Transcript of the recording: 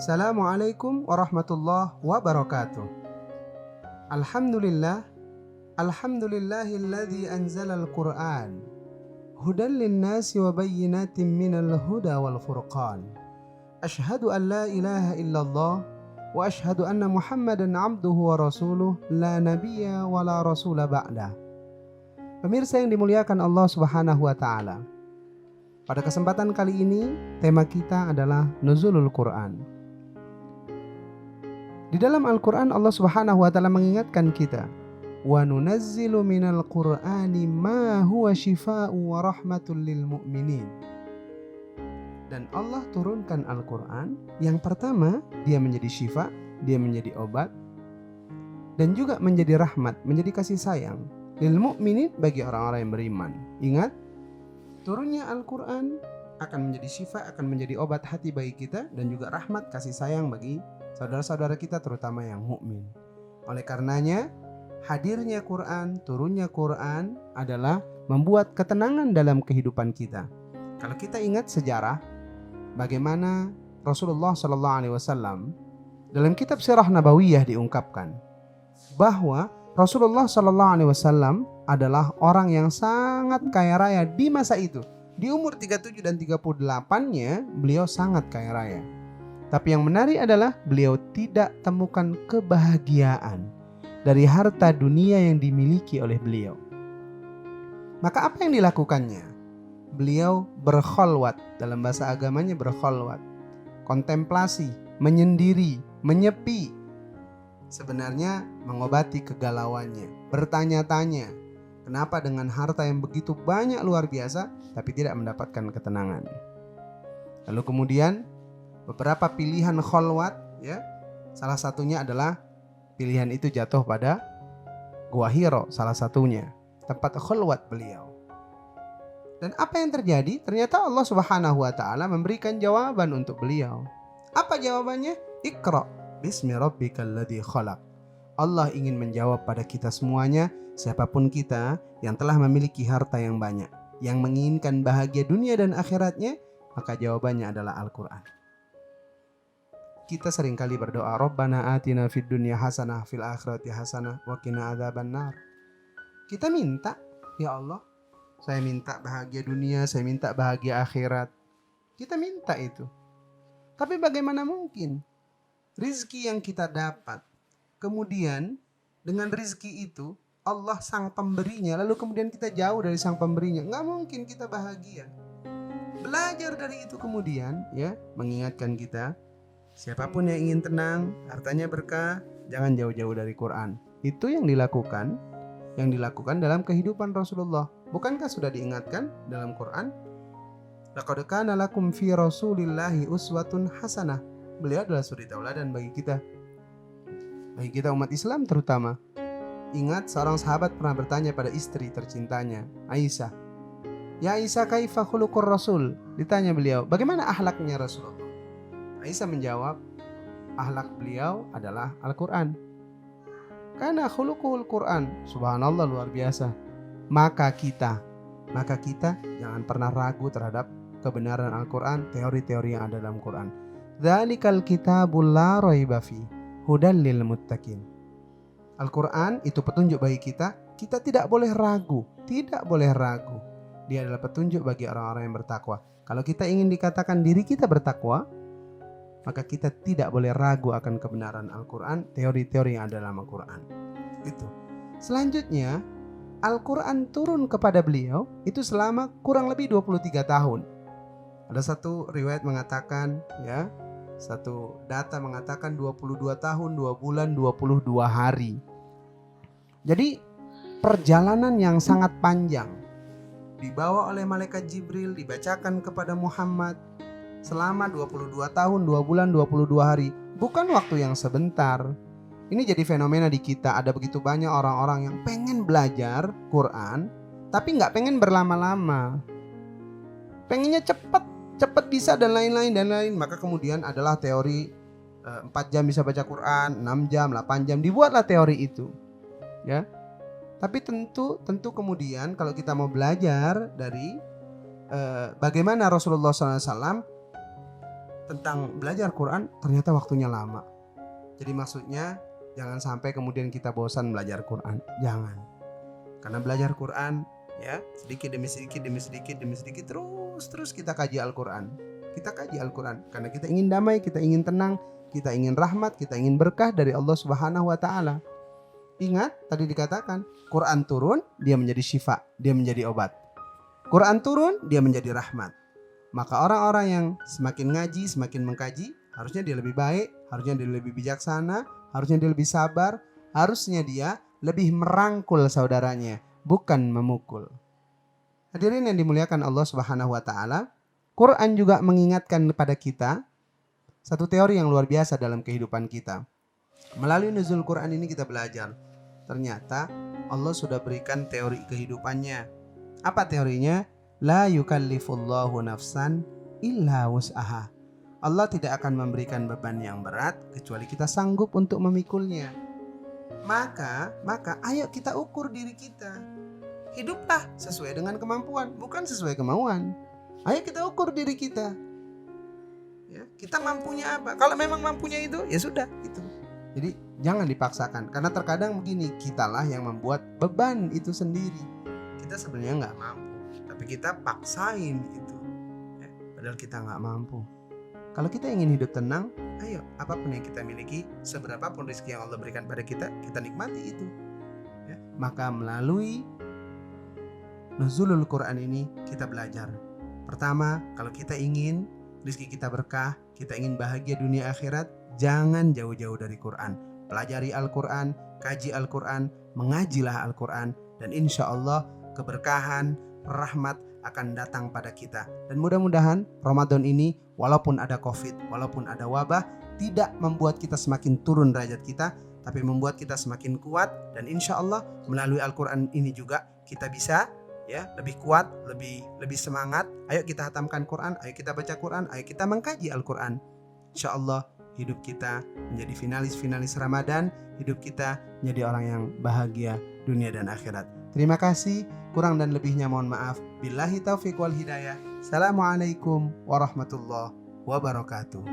Assalamualaikum warahmatullahi wabarakatuh. Alhamdulillah, alhamdulillahilladzi anzalal Qur'an hudan linnasi wa bayyinatin minal huda wal furqan. Asyhadu an la ilaha illallah wa asyhadu anna Muhammadan abduhu wa rasuluh la nabiyya wa la rasula ba'dah. Pemirsa yang dimuliakan Allah Subhanahu wa taala. Pada kesempatan kali ini, tema kita adalah Nuzulul Quran. Di dalam Al-Quran Allah Subhanahu wa ta'ala mengingatkan kita, wa nunazzilu minal Qur'ani ma huwa shifaa'u wa rahmatul lil mu'minin. Dan Allah turunkan Al-Quran, yang pertama dia menjadi syifa, dia menjadi obat, dan juga menjadi rahmat, menjadi kasih sayang lil mu'minin, bagi orang-orang yang beriman. Ingat, turunnya Al-Quran akan menjadi syifa, akan menjadi obat hati bagi kita, dan juga rahmat, kasih sayang bagi saudara-saudara kita terutama yang mukmin. Oleh karenanya, hadirnya Quran, turunnya Quran adalah membuat ketenangan dalam kehidupan kita. Kalau kita ingat sejarah bagaimana Rasulullah SAW dalam kitab Sirah Nabawiyah diungkapkan bahwa Rasulullah SAW adalah orang yang sangat kaya raya di masa itu. Di umur 37 dan 38-nya beliau sangat kaya raya. Tapi yang menarik adalah beliau tidak temukan kebahagiaan dari harta dunia yang dimiliki oleh beliau. Maka apa yang dilakukannya? Beliau berkholwat, dalam bahasa agamanya berkholwat, kontemplasi, menyendiri, menyepi. Sebenarnya mengobati kegalauannya, bertanya-tanya, kenapa dengan harta yang begitu banyak luar biasa tapi tidak mendapatkan ketenangan. Lalu kemudian beberapa pilihan kholwat, ya. Salah satunya adalah pilihan itu jatuh pada Gua Hiro, salah satunya tempat kholwat beliau. Dan apa yang terjadi? Ternyata Allah Subhanahu wa taala memberikan jawaban untuk beliau. Apa jawabannya? Iqra bismi rabbikal ladzi khalaq. Allah ingin menjawab pada kita semuanya, siapapun kita yang telah memiliki harta yang banyak, yang menginginkan bahagia dunia dan akhiratnya, maka jawabannya adalah Al-Quran. Kita seringkali berdoa, Rabbana atina fid dunya hasanah fil akhirati hasanah wa qina adzabannar. Kita minta, ya Allah, saya minta bahagia dunia, saya minta bahagia akhirat. Kita minta itu. Tapi bagaimana mungkin rizki yang kita dapat, kemudian dengan rizki itu Allah sang pemberinya, lalu kemudian kita jauh dari sang pemberinya? Nggak mungkin kita bahagia. Belajar dari itu kemudian, ya, mengingatkan kita, siapapun yang ingin tenang, hartanya berkah, jangan jauh-jauh dari Quran. Itu yang dilakukan dalam kehidupan Rasulullah. Bukankah sudah diingatkan dalam Quran? Laqad kana lakum fi Rasulillahi uswatun hasanah. Beliau adalah suri tauladan bagi kita umat Islam terutama. Ingat, seorang sahabat pernah bertanya pada istri tercintanya, Aisyah. Ya Aisyah, kaifa khuluqur Rasul? Ditanya beliau, bagaimana akhlaknya Rasulullah? Aisyah menjawab, akhlak beliau adalah Al-Quran. Karena khuluqul Quran, subhanallah, luar biasa. Maka kita jangan pernah ragu terhadap kebenaran Al-Quran, teori-teori yang ada dalam Quran. Dzalikal kitabul la raiba fi hudal lil muttaqin. Al-Quran itu petunjuk bagi kita tidak boleh ragu, Dia adalah petunjuk bagi orang-orang yang bertakwa. Kalau kita ingin dikatakan diri kita bertakwa, maka kita tidak boleh ragu akan kebenaran Al-Quran, teori-teori yang ada dalam Al-Quran. Itu. Selanjutnya, Al-Quran turun kepada beliau itu selama kurang lebih 23 tahun. Ada satu riwayat mengatakan, ya, satu data mengatakan 22 tahun, 2 bulan, 22 hari. Jadi perjalanan yang sangat panjang, dibawa oleh malaikat Jibril, dibacakan kepada Muhammad selama 22 tahun, 2 bulan, 22 hari. Bukan waktu yang sebentar. Ini jadi fenomena di kita. Ada begitu banyak orang-orang yang pengen belajar Quran, tapi gak pengen berlama-lama. Pengennya cepat bisa dan lain-lain. Maka kemudian adalah teori 4 jam bisa baca Quran, 6 jam, 8 jam. Dibuatlah teori itu, ya. Tapi tentu kemudian kalau kita mau belajar dari bagaimana Rasulullah SAW tentang belajar Quran ternyata waktunya lama. Jadi maksudnya jangan sampai kemudian kita bosan belajar Quran. Jangan. Karena belajar Quran ya sedikit demi sedikit terus kita kaji Al-Quran. Kita kaji Al-Quran karena kita ingin damai, kita ingin tenang, kita ingin rahmat, kita ingin berkah dari Allah Subhanahu wa taala. Ingat tadi dikatakan Quran turun dia menjadi syifa, dia menjadi obat. Quran turun dia menjadi rahmat. Maka orang-orang yang semakin ngaji, semakin mengkaji, harusnya dia lebih baik, harusnya dia lebih bijaksana, harusnya dia lebih sabar, harusnya dia lebih merangkul saudaranya, bukan memukul. Hadirin yang dimuliakan Allah Subhanahu wa taala, Quran juga mengingatkan kepada kita satu teori yang luar biasa dalam kehidupan kita. Melalui nuzul Quran ini kita belajar, ternyata Allah sudah berikan teori kehidupannya. Apa teorinya? La yukallifullahu nafsan illa wus'aha. Allah tidak akan memberikan beban yang berat kecuali kita sanggup untuk memikulnya. Maka ayo kita ukur diri kita. Hiduplah sesuai dengan kemampuan, bukan sesuai kemauan. Ayo kita ukur diri kita. Ya, kita mampunya apa? Kalau memang mampunya itu, ya sudah itu. Jadi jangan dipaksakan, karena terkadang begini, kitalah yang membuat beban itu sendiri. Kita sebenarnya nggak mampu, tapi kita paksain itu. Ya, padahal kita nggak mampu. Kalau kita ingin hidup tenang, ayo apapun yang kita miliki, seberapapun rezeki yang Allah berikan pada kita nikmati itu. Ya, maka melalui nuzulul Quran ini kita belajar. Pertama, kalau kita ingin rezeki kita berkah, kita ingin bahagia dunia akhirat, jangan jauh-jauh dari Quran. Pelajari Al-Quran, kaji Al-Quran, mengajilah Al-Quran, dan insya Allah keberkahan, rahmat akan datang pada kita. Dan mudah-mudahan Ramadan ini walaupun ada COVID, walaupun ada wabah, tidak membuat kita semakin turun derajat kita, tapi membuat kita semakin kuat. Dan insya Allah melalui Al-Quran ini juga kita bisa ya lebih kuat, lebih semangat. Ayo kita hatamkan Quran, ayo kita baca Quran, ayo kita mengkaji Al-Quran. Insya Allah hidup kita menjadi finalis Ramadan, hidup kita menjadi orang yang bahagia dunia dan akhirat. Terima kasih, kurang dan lebihnya mohon maaf. Billahi taufiq wal hidayah. Assalamualaikum warahmatullahi wabarakatuh.